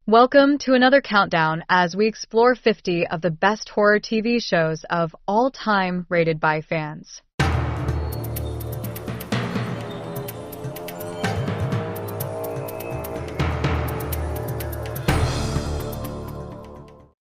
Welcome to another countdown as we explore 50 of the best horror TV shows of all time rated by fans.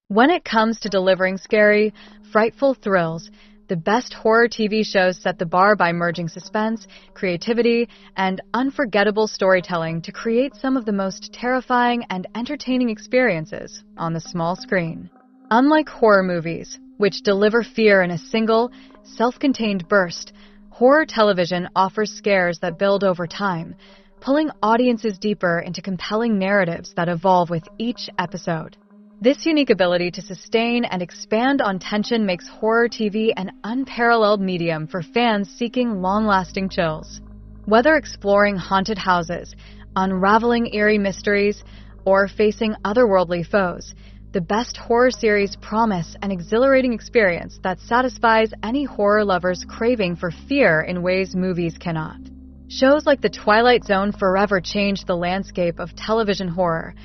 When it comes to delivering scary, frightful thrills, the best horror TV shows set the bar by merging suspense, creativity, and unforgettable storytelling to create some of the most terrifying and entertaining experiences on the small screen. Unlike horror movies, which deliver fear in a single, self-contained burst, horror television offers scares that build over time, pulling audiences deeper into compelling narratives that evolve with each episode. This unique ability to sustain and expand on tension makes horror TV an unparalleled medium for fans seeking long-lasting chills. Whether exploring haunted houses, unraveling eerie mysteries, or facing otherworldly foes, the best horror series promise an exhilarating experience that satisfies any horror lover's craving for fear in ways movies cannot. Shows like The Twilight Zone forever changed the landscape of television horror,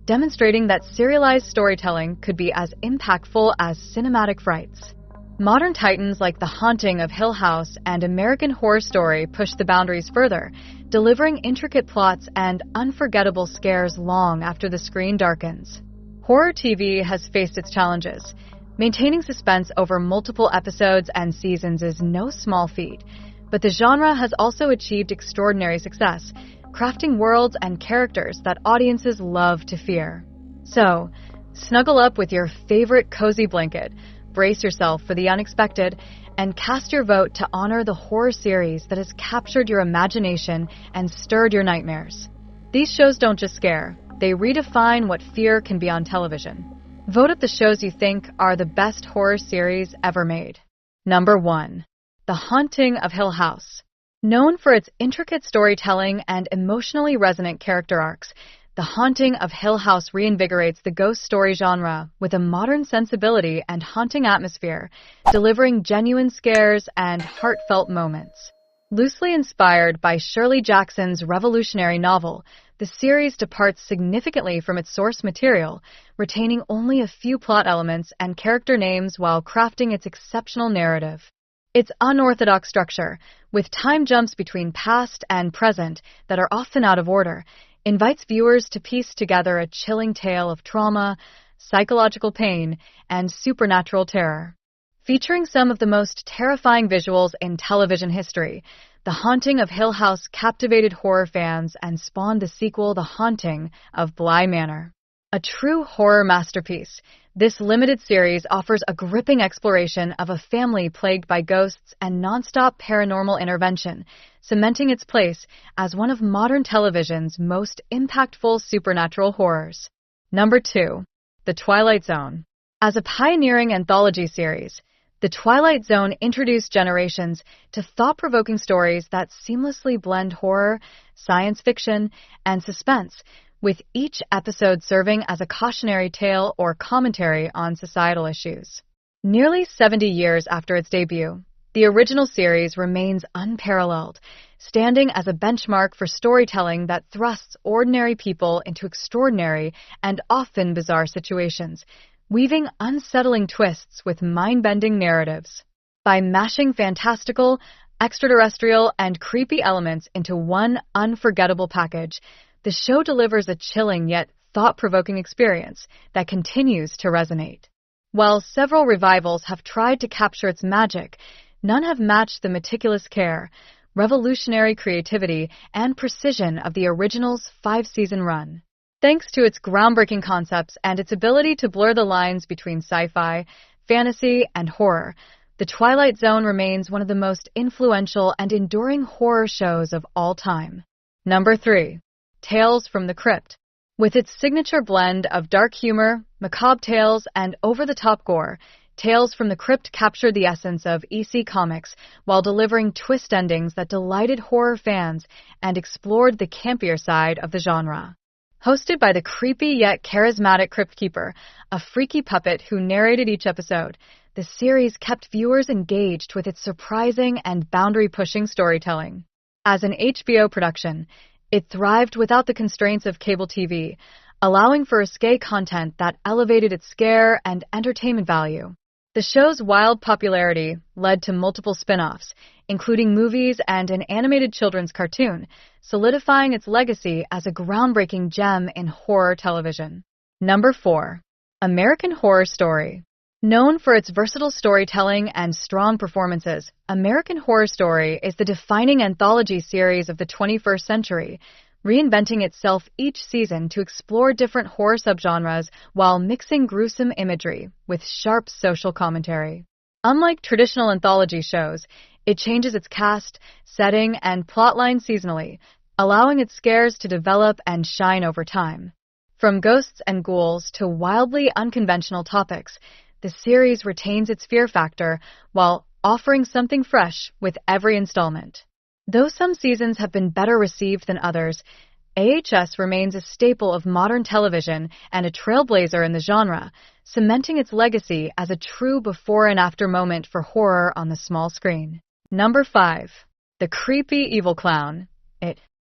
demonstrating that serialized storytelling could be as impactful as cinematic frights. Modern titans like The Haunting of Hill House and American Horror Story push the boundaries further, delivering intricate plots and unforgettable scares long after the screen darkens. Horror TV has faced its challenges. Maintaining suspense over multiple episodes and seasons is no small feat, but the genre has also achieved extraordinary success, crafting worlds and characters that audiences love to fear. So, snuggle up with your favorite cozy blanket, brace yourself for the unexpected, and cast your vote to honor the horror series that has captured your imagination and stirred your nightmares. These shows don't just scare, they redefine what fear can be on television. Vote up the shows you think are the best horror series ever made. Number 1. The Haunting of Hill House. Known for its intricate storytelling and emotionally resonant character arcs, The Haunting of Hill House reinvigorates the ghost story genre with a modern sensibility and haunting atmosphere, delivering genuine scares and heartfelt moments. Loosely inspired by Shirley Jackson's revolutionary novel, the series departs significantly from its source material, retaining only a few plot elements and character names while crafting its exceptional narrative. Its unorthodox structure, with time jumps between past and present that are often out of order, invites viewers to piece together a chilling tale of trauma, psychological pain, and supernatural terror. Featuring some of the most terrifying visuals in television history, The Haunting of Hill House captivated horror fans and spawned the sequel The Haunting of Bly Manor. A true horror masterpiece, this limited series offers a gripping exploration of a family plagued by ghosts and nonstop paranormal intervention, cementing its place as one of modern television's most impactful supernatural horrors. Number 2. The Twilight Zone. As a pioneering anthology series, The Twilight Zone introduced generations to thought-provoking stories that seamlessly blend horror, science fiction, and suspense, with each episode serving as a cautionary tale or commentary on societal issues. Nearly 70 years after its debut, the original series remains unparalleled, standing as a benchmark for storytelling that thrusts ordinary people into extraordinary and often bizarre situations, weaving unsettling twists with mind-bending narratives. By mashing fantastical, extraterrestrial, and creepy elements into one unforgettable package, the show delivers a chilling yet thought-provoking experience that continues to resonate. While several revivals have tried to capture its magic, none have matched the meticulous care, revolutionary creativity, and precision of the original's 5-season run. Thanks to its groundbreaking concepts and its ability to blur the lines between sci-fi, fantasy, and horror, The Twilight Zone remains one of the most influential and enduring horror shows of all time. Number 3. Tales from the Crypt. With its signature blend of dark humor, macabre tales, and over-the-top gore, Tales from the Crypt captured the essence of EC Comics while delivering twist endings that delighted horror fans and explored the campier side of the genre. Hosted by the creepy yet charismatic Crypt Keeper, a freaky puppet who narrated each episode, the series kept viewers engaged with its surprising and boundary-pushing storytelling. As an HBO production, it thrived without the constraints of cable TV, allowing for risque content that elevated its scare and entertainment value. The show's wild popularity led to multiple spin-offs, including movies and an animated children's cartoon, solidifying its legacy as a groundbreaking gem in horror television. Number 4. American Horror Story. Known for its versatile storytelling and strong performances, American Horror Story is the defining anthology series of the 21st century, reinventing itself each season to explore different horror subgenres while mixing gruesome imagery with sharp social commentary. Unlike traditional anthology shows, it changes its cast, setting, and plotline seasonally, allowing its scares to develop and shine over time. From ghosts and ghouls to wildly unconventional topics, the series retains its fear factor while offering something fresh with every installment. Though some seasons have been better received than others, AHS remains a staple of modern television and a trailblazer in the genre, cementing its legacy as a true before and after moment for horror on the small screen. Number 5. The Creepy Evil Clown.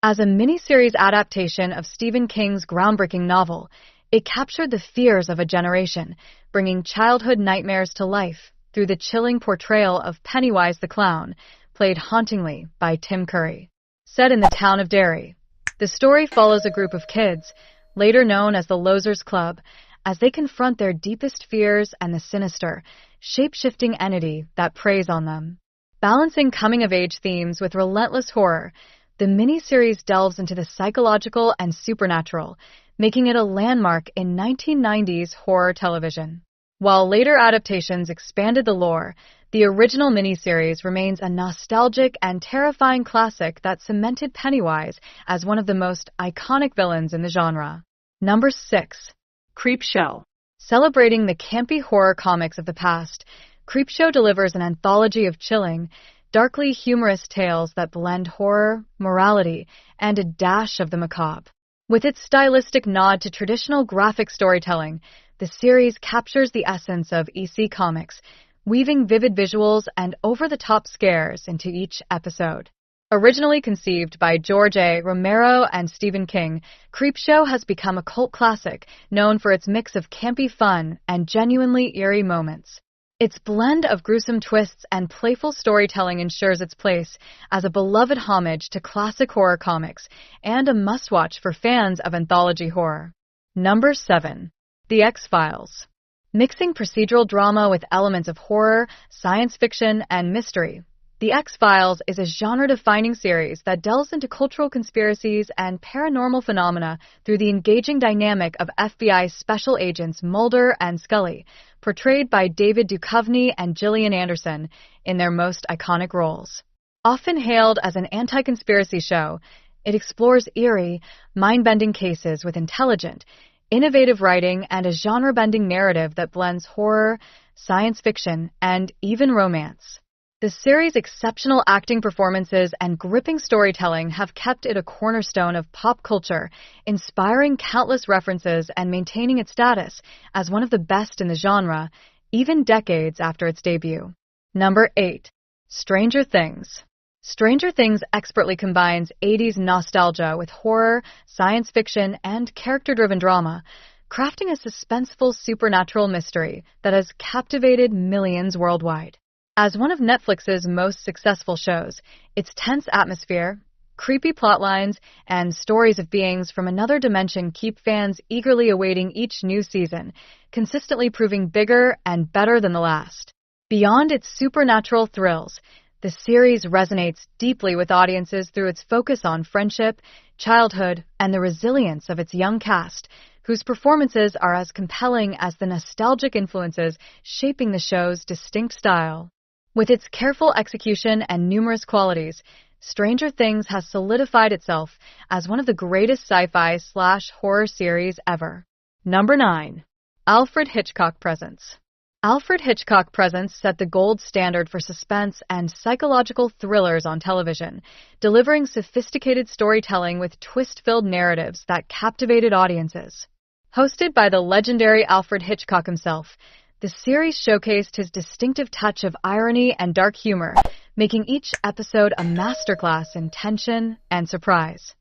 As a miniseries adaptation of Stephen King's groundbreaking novel, it captured the fears of a generation, bringing childhood nightmares to life through the chilling portrayal of Pennywise the Clown, played hauntingly by Tim Curry. Set in the town of Derry, the story follows a group of kids, later known as the Losers Club, as they confront their deepest fears and the sinister, shape-shifting entity that preys on them. Balancing coming-of-age themes with relentless horror, the miniseries delves into the psychological and supernatural, making it a landmark in 1990s horror television. While later adaptations expanded the lore, the original miniseries remains a nostalgic and terrifying classic that cemented Pennywise as one of the most iconic villains in the genre. Number 6. Creepshow. Celebrating the campy horror comics of the past, Creepshow delivers an anthology of chilling, darkly humorous tales that blend horror, morality, and a dash of the macabre. With its stylistic nod to traditional graphic storytelling, the series captures the essence of EC Comics, weaving vivid visuals and over-the-top scares into each episode. Originally conceived by George A. Romero and Stephen King, Creepshow has become a cult classic known for its mix of campy fun and genuinely eerie moments. Its blend of gruesome twists and playful storytelling ensures its place as a beloved homage to classic horror comics and a must-watch for fans of anthology horror. Number 7. The X-Files. Mixing procedural drama with elements of horror, science fiction, and mystery, The X-Files is a genre-defining series that delves into cultural conspiracies and paranormal phenomena through the engaging dynamic of FBI special agents Mulder and Scully, portrayed by David Duchovny and Gillian Anderson in their most iconic roles. Often hailed as an anti-conspiracy show, it explores eerie, mind-bending cases with intelligent, innovative writing and a genre-bending narrative that blends horror, science fiction, and even romance. The series' exceptional acting performances and gripping storytelling have kept it a cornerstone of pop culture, inspiring countless references and maintaining its status as one of the best in the genre, even decades after its debut. Number 8. Stranger Things. Stranger Things expertly combines 80s nostalgia with horror, science fiction, and character-driven drama, crafting a suspenseful supernatural mystery that has captivated millions worldwide. As one of Netflix's most successful shows, its tense atmosphere, creepy plotlines, and stories of beings from another dimension keep fans eagerly awaiting each new season, consistently proving bigger and better than the last. Beyond its supernatural thrills, the series resonates deeply with audiences through its focus on friendship, childhood, and the resilience of its young cast, whose performances are as compelling as the nostalgic influences shaping the show's distinct style. With its careful execution and numerous qualities, Stranger Things has solidified itself as one of the greatest sci-fi/horror series ever. Number 9. Alfred Hitchcock Presents. Alfred Hitchcock Presents set the gold standard for suspense and psychological thrillers on television, delivering sophisticated storytelling with twist-filled narratives that captivated audiences. Hosted by the legendary Alfred Hitchcock himself, the series showcased his distinctive touch of irony and dark humor, making each episode a masterclass in tension and surprise.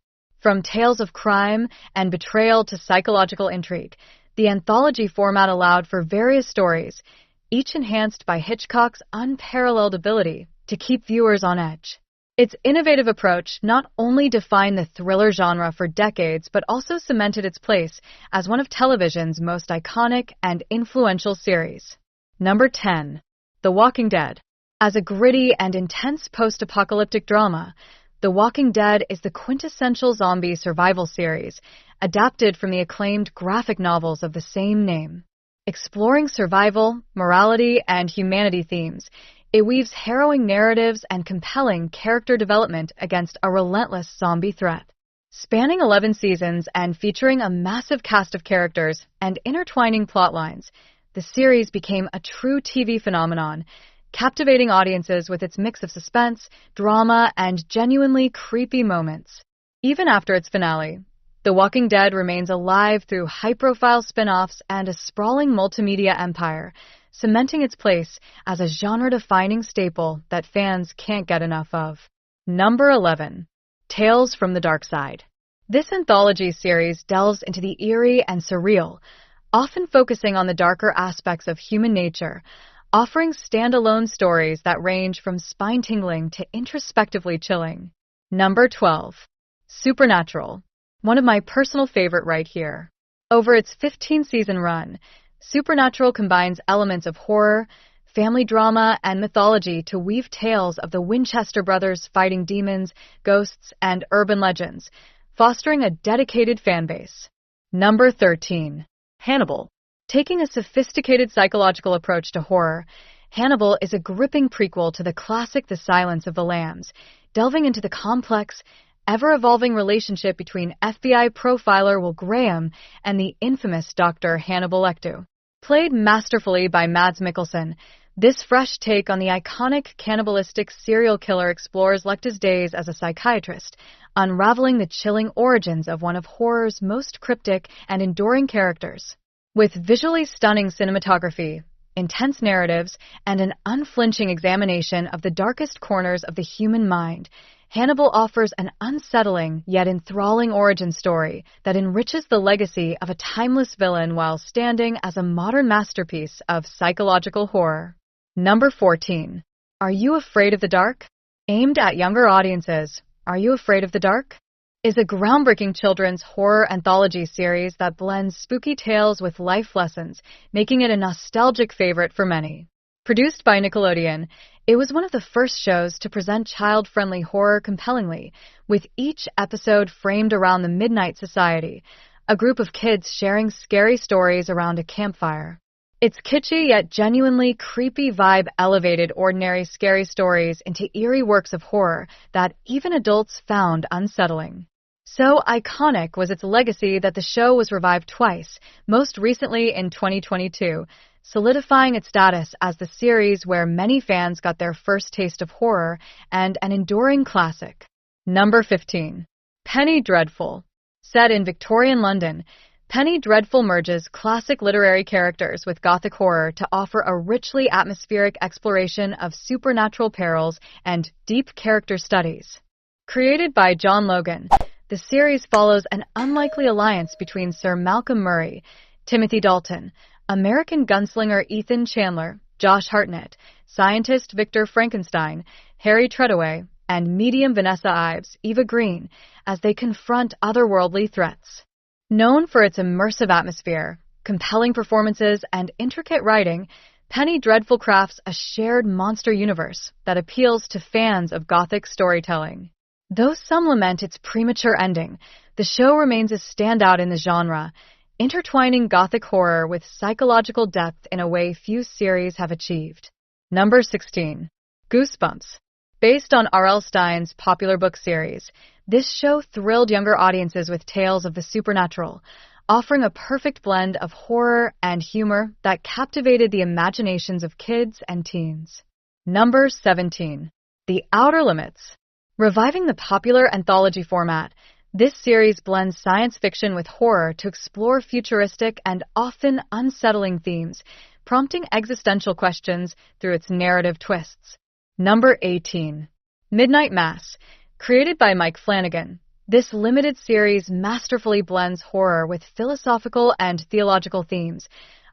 From tales of crime and betrayal to psychological intrigue, the anthology format allowed for various stories, each enhanced by Hitchcock's unparalleled ability to keep viewers on edge. Its innovative approach not only defined the thriller genre for decades, but also cemented its place as one of television's most iconic and influential series. Number 10. The Walking Dead. As a gritty and intense post-apocalyptic drama, The Walking Dead is the quintessential zombie survival series, adapted from the acclaimed graphic novels of the same name. Exploring survival, morality, and humanity themes, it weaves harrowing narratives and compelling character development against a relentless zombie threat. Spanning 11 seasons and featuring a massive cast of characters and intertwining plotlines, the series became a true TV phenomenon, captivating audiences with its mix of suspense, drama, and genuinely creepy moments. Even after its finale, The Walking Dead remains alive through high-profile spin-offs and a sprawling multimedia empire, cementing its place as a genre-defining staple that fans can't get enough of. Number 11. Tales from the Dark Side. This anthology series delves into the eerie and surreal, often focusing on the darker aspects of human nature, offering standalone stories that range from spine-tingling to introspectively chilling. Number 12. Supernatural. One of my personal favorite right here. Over its 15-season run, Supernatural combines elements of horror, family drama, and mythology to weave tales of the Winchester brothers fighting demons, ghosts, and urban legends, fostering a dedicated fan base. Number 13. Hannibal. Taking a sophisticated psychological approach to horror, Hannibal is a gripping prequel to the classic The Silence of the Lambs, delving into the complex, ever-evolving relationship between FBI profiler Will Graham and the infamous Dr. Hannibal Lecter. Played masterfully by Mads Mikkelsen, this fresh take on the iconic cannibalistic serial killer explores Lecter's days as a psychiatrist, unraveling the chilling origins of one of horror's most cryptic and enduring characters. With visually stunning cinematography, intense narratives, and an unflinching examination of the darkest corners of the human mind, Hannibal offers an unsettling yet enthralling origin story that enriches the legacy of a timeless villain while standing as a modern masterpiece of psychological horror. Number 14. Are You Afraid of the Dark? Aimed at younger audiences, Are You Afraid of the Dark? Is a groundbreaking children's horror anthology series that blends spooky tales with life lessons, making it a nostalgic favorite for many. Produced by Nickelodeon, it was one of the first shows to present child-friendly horror compellingly, with each episode framed around the Midnight Society, a group of kids sharing scary stories around a campfire. Its kitschy yet genuinely creepy vibe elevated ordinary scary stories into eerie works of horror that even adults found unsettling. So iconic was its legacy that the show was revived twice, most recently in 2022, solidifying its status as the series where many fans got their first taste of horror and an enduring classic. Number 15. Penny Dreadful. Set in Victorian London, Penny Dreadful merges classic literary characters with gothic horror to offer a richly atmospheric exploration of supernatural perils and deep character studies. Created by John Logan, the series follows an unlikely alliance between Sir Malcolm Murray, Timothy Dalton, American gunslinger Ethan Chandler, Josh Hartnett, scientist Victor Frankenstein, Harry Treadaway, and medium Vanessa Ives, Eva Green, as they confront otherworldly threats. Known for its immersive atmosphere, compelling performances, and intricate writing, Penny Dreadful crafts a shared monster universe that appeals to fans of Gothic storytelling. Though some lament its premature ending, the show remains a standout in the genre, intertwining Gothic horror with psychological depth in a way few series have achieved. Number 16. Goosebumps. Based on R.L. Stine's popular book series, this show thrilled younger audiences with tales of the supernatural, offering a perfect blend of horror and humor that captivated the imaginations of kids and teens. Number 17. The Outer Limits. Reviving the popular anthology format, this series blends science fiction with horror to explore futuristic and often unsettling themes, prompting existential questions through its narrative twists. Number 18. Midnight Mass. Created by Mike Flanagan, This limited series masterfully blends horror with philosophical and theological themes,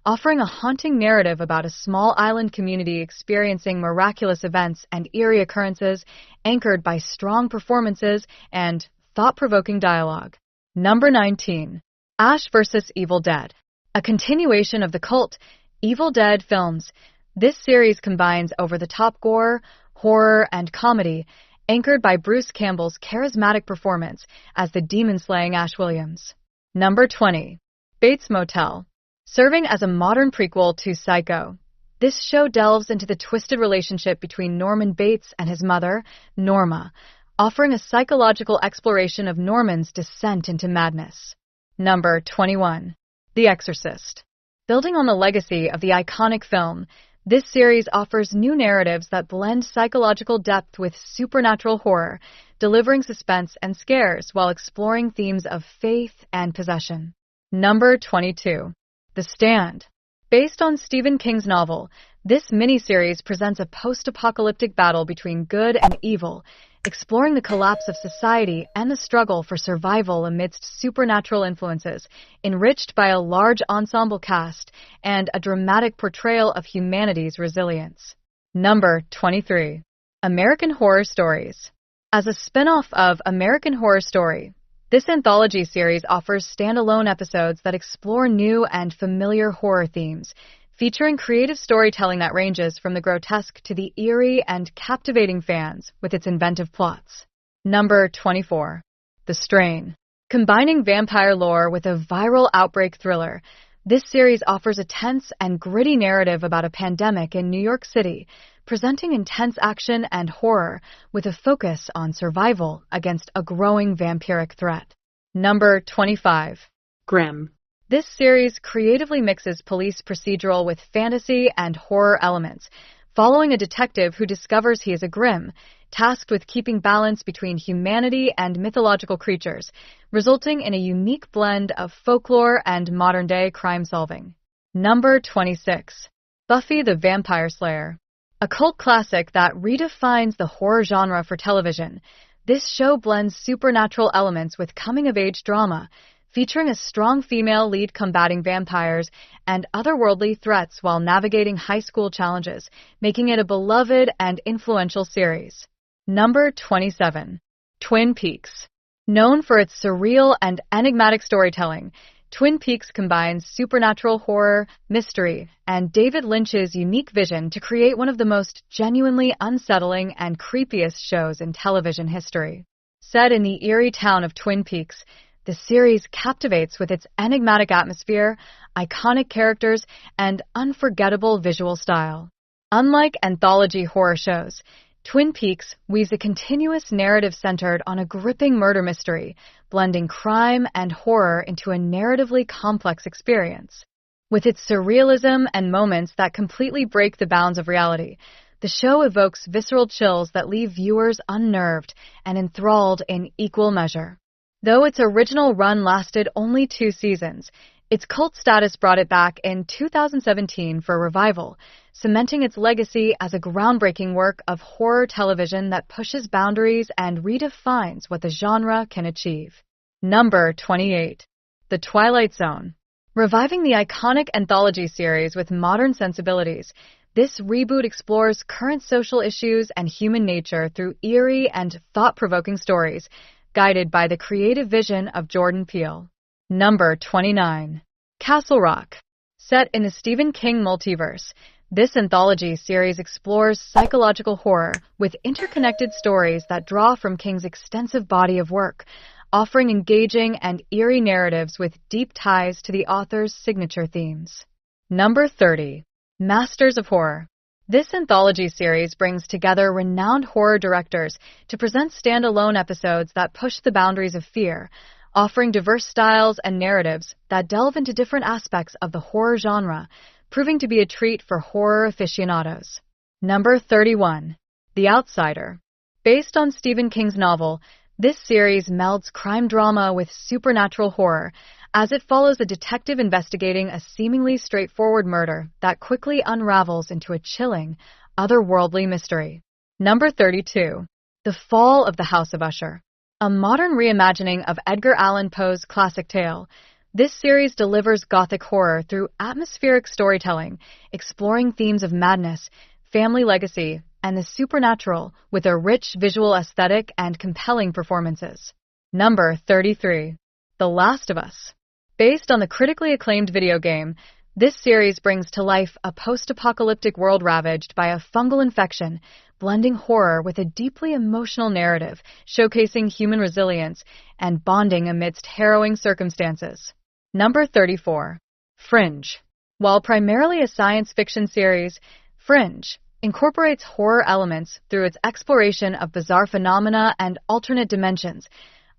offering a haunting narrative about a small island community experiencing miraculous events and eerie occurrences anchored by strong performances and thought-provoking dialogue. Number 19. Ash vs. Evil Dead. A continuation of the cult Evil Dead films, this series combines over-the-top gore, horror, and comedy, anchored by Bruce Campbell's charismatic performance as the demon-slaying Ash Williams. Number 20. Bates Motel. Serving as a modern prequel to Psycho, this show delves into the twisted relationship between Norman Bates and his mother, Norma, offering a psychological exploration of Norman's descent into madness. Number 21. The Exorcist. Building on the legacy of the iconic film, this series offers new narratives that blend psychological depth with supernatural horror, delivering suspense and scares while exploring themes of faith and possession. Number 22. The Stand. Based on Stephen King's novel, this miniseries presents a post-apocalyptic battle between good and evil, exploring the collapse of society and the struggle for survival amidst supernatural influences, enriched by a large ensemble cast and a dramatic portrayal of humanity's resilience. Number 23. American Horror Stories. As a spin-off of American Horror Story, this anthology series offers standalone episodes that explore new and familiar horror themes, featuring creative storytelling that ranges from the grotesque to the eerie and captivating fans with its inventive plots. Number 24. The Strain. Combining vampire lore with a viral outbreak thriller, this series offers a tense and gritty narrative about a pandemic in New York City, presenting intense action and horror with a focus on survival against a growing vampiric threat. Number 25. Grimm. This series creatively mixes police procedural with fantasy and horror elements, following a detective who discovers he is a Grimm, tasked with keeping balance between humanity and mythological creatures, resulting in a unique blend of folklore and modern-day crime-solving. Number 26. Buffy the Vampire Slayer. A cult classic that redefines the horror genre for television, this show blends supernatural elements with coming-of-age drama, featuring a strong female lead combating vampires and otherworldly threats while navigating high school challenges, making it a beloved and influential series. Number 27. Twin Peaks. Known for its surreal and enigmatic storytelling, Twin Peaks combines supernatural horror, mystery, and David Lynch's unique vision to create one of the most genuinely unsettling and creepiest shows in television history. Set in the eerie town of Twin Peaks, the series captivates with its enigmatic atmosphere, iconic characters, and unforgettable visual style. Unlike anthology horror shows, Twin Peaks weaves a continuous narrative centered on a gripping murder mystery, blending crime and horror into a narratively complex experience. With its surrealism and moments that completely break the bounds of reality, the show evokes visceral chills that leave viewers unnerved and enthralled in equal measure. Though its original run lasted only 2 seasons, its cult status brought it back in 2017 for a revival, cementing its legacy as a groundbreaking work of horror television that pushes boundaries and redefines what the genre can achieve. Number 28. The Twilight Zone. Reviving the iconic anthology series with modern sensibilities, this reboot explores current social issues and human nature through eerie and thought-provoking stories, guided by the creative vision of Jordan Peele. Number 29. Castle Rock. Set in the Stephen King multiverse, this anthology series explores psychological horror with interconnected stories that draw from King's extensive body of work, offering engaging and eerie narratives with deep ties to the author's signature themes. Number 30. Masters of Horror. This anthology series brings together renowned horror directors to present standalone episodes that push the boundaries of fear, offering diverse styles and narratives that delve into different aspects of the horror genre, proving to be a treat for horror aficionados. Number 31. The Outsider. Based on Stephen King's novel, this series melds crime drama with supernatural horror, as it follows a detective investigating a seemingly straightforward murder that quickly unravels into a chilling, otherworldly mystery. Number 32. The Fall of the House of Usher. A modern reimagining of Edgar Allan Poe's classic tale, this series delivers Gothic horror through atmospheric storytelling, exploring themes of madness, family legacy, and the supernatural with a rich visual aesthetic and compelling performances. Number 33. The Last of Us. Based on the critically acclaimed video game, this series brings to life a post-apocalyptic world ravaged by a fungal infection, blending horror with a deeply emotional narrative, showcasing human resilience and bonding amidst harrowing circumstances. Number 34. Fringe. While primarily a science fiction series, Fringe incorporates horror elements through its exploration of bizarre phenomena and alternate dimensions,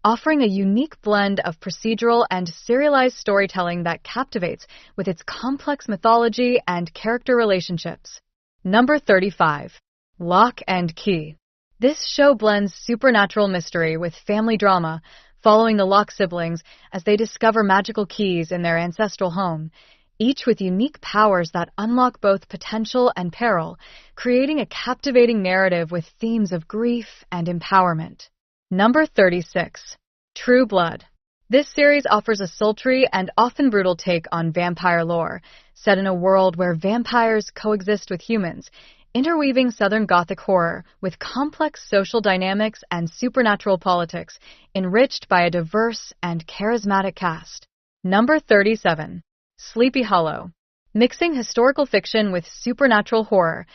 offering a unique blend of procedural and serialized storytelling that captivates with its complex mythology and character relationships. Number 35. Lock and Key. This show blends supernatural mystery with family drama, following the Locke siblings as they discover magical keys in their ancestral home, each with unique powers that unlock both potential and peril, creating a captivating narrative with themes of grief and empowerment. Number 36. True Blood. This series offers a sultry and often brutal take on vampire lore, set in a world where vampires coexist with humans, interweaving Southern Gothic horror with complex social dynamics and supernatural politics, enriched by a diverse and charismatic cast. Number 37. Sleepy Hollow. Mixing historical fiction with supernatural horror,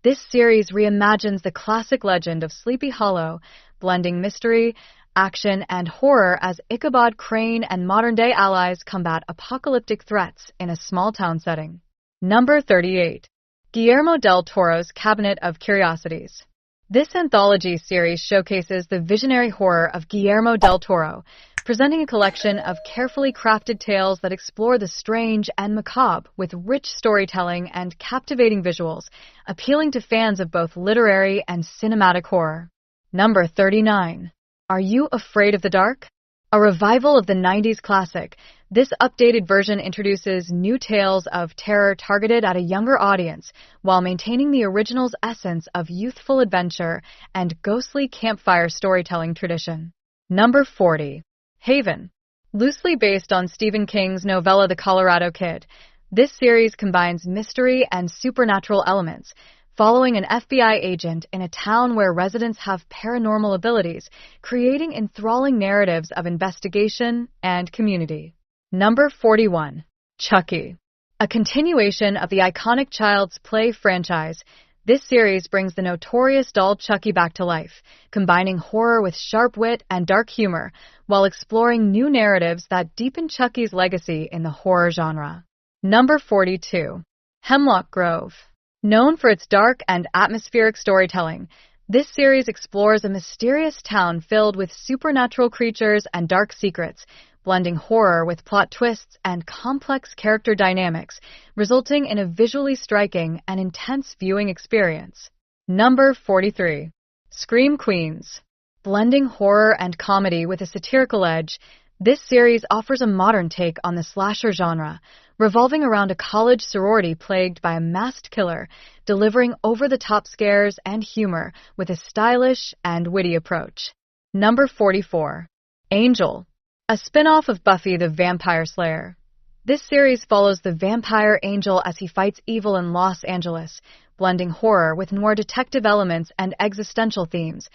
this series reimagines the classic legend of Sleepy Hollow, blending mystery, action, and horror as Ichabod Crane and modern-day allies combat apocalyptic threats in a small-town setting. Number 38. Guillermo del Toro's Cabinet of Curiosities. This anthology series showcases the visionary horror of Guillermo del Toro, presenting a collection of carefully crafted tales that explore the strange and macabre with rich storytelling and captivating visuals, appealing to fans of both literary and cinematic horror. Number 39. Are You Afraid of the Dark? A revival of the 90s classic, this updated version introduces new tales of terror targeted at a younger audience while maintaining the original's essence of youthful adventure and ghostly campfire storytelling tradition. Number 40. Haven. Loosely based on Stephen King's novella The Colorado Kid, this series combines mystery and supernatural elements, following an FBI agent in a town where residents have paranormal abilities, creating enthralling narratives of investigation and community. Number 41. Chucky. A continuation of the iconic Child's Play franchise, this series brings the notorious doll Chucky back to life, combining horror with sharp wit and dark humor, while exploring new narratives that deepen Chucky's legacy in the horror genre. Number 42. Hemlock Grove. Known for its dark and atmospheric storytelling, this series explores a mysterious town filled with supernatural creatures and dark secrets, blending horror with plot twists and complex character dynamics, resulting in a visually striking and intense viewing experience. Number 43. Scream Queens. Blending horror and comedy with a satirical edge, this series offers a modern take on the slasher genre, revolving around a college sorority plagued by a masked killer, delivering over-the-top scares and humor with a stylish and witty approach. Number 44. Angel. A spin-off of Buffy the Vampire Slayer. This series follows the vampire Angel as he fights evil in Los Angeles, blending horror with noir detective elements and existential themes,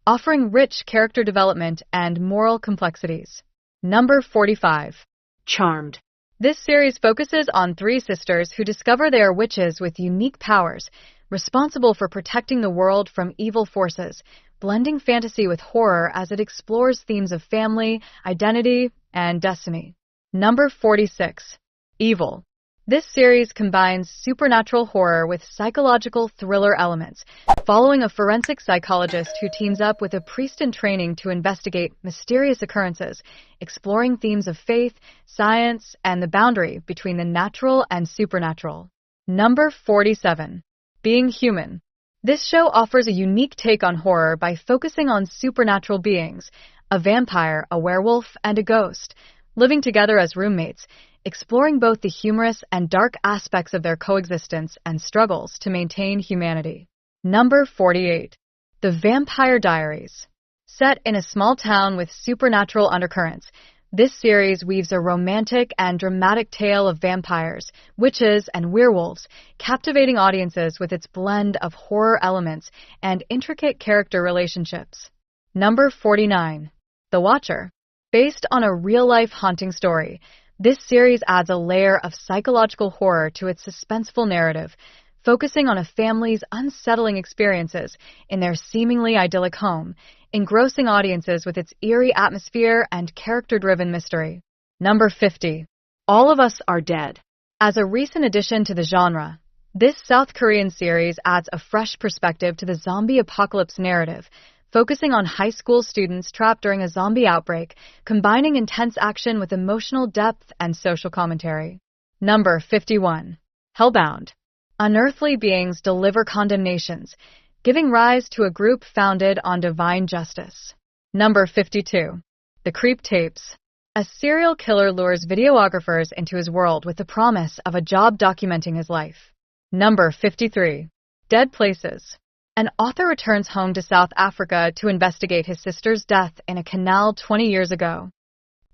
offering rich character development and moral complexities. Number 45. Charmed. This series focuses on three sisters who discover they are witches with unique powers, responsible for protecting the world from evil forces, blending fantasy with horror as it explores themes of family, identity, and destiny. Number 46. Evil. This series combines supernatural horror with psychological thriller elements, following a forensic psychologist who teams up with a priest in training to investigate mysterious occurrences, exploring themes of faith, science, and the boundary between the natural and supernatural. Number 47. Being Human. This show offers a unique take on horror by focusing on supernatural beings, a vampire, a werewolf, and a ghost, living together as roommates, exploring both the humorous and dark aspects of their coexistence and struggles to maintain humanity. Number 48. The Vampire Diaries. Set in a small town with supernatural undercurrents, this series weaves a romantic and dramatic tale of vampires, witches, and werewolves, captivating audiences with its blend of horror elements and intricate character relationships. Number 49. The Watcher. Based on a real-life haunting story, this series adds a layer of psychological horror to its suspenseful narrative, focusing on a family's unsettling experiences in their seemingly idyllic home, engrossing audiences with its eerie atmosphere and character-driven mystery. Number 50. All of Us Are Dead. As a recent addition to the genre, this South Korean series adds a fresh perspective to the zombie apocalypse narrative, focusing on high school students trapped during a zombie outbreak, combining intense action with emotional depth and social commentary. Number 51. Hellbound. Unearthly beings deliver condemnations, giving rise to a group founded on divine justice. Number 52. The Creep Tapes. A serial killer lures videographers into his world with the promise of a job documenting his life. Number 53. Dead Places. An author returns home to South Africa to investigate his sister's death in a canal 20 years ago.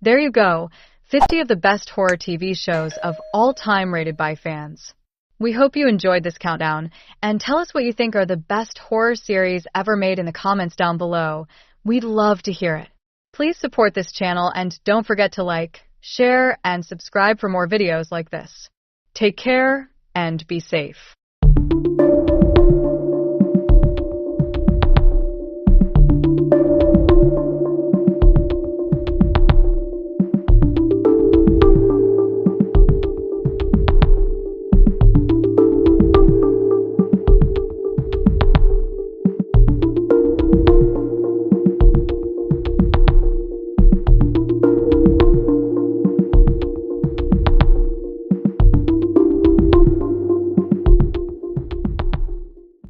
There you go, 50 of the best horror TV shows of all time rated by fans. We hope you enjoyed this countdown, and tell us what you think are the best horror series ever made in the comments down below. We'd love to hear it. Please support this channel and don't forget to like, share, and subscribe for more videos like this. Take care and be safe.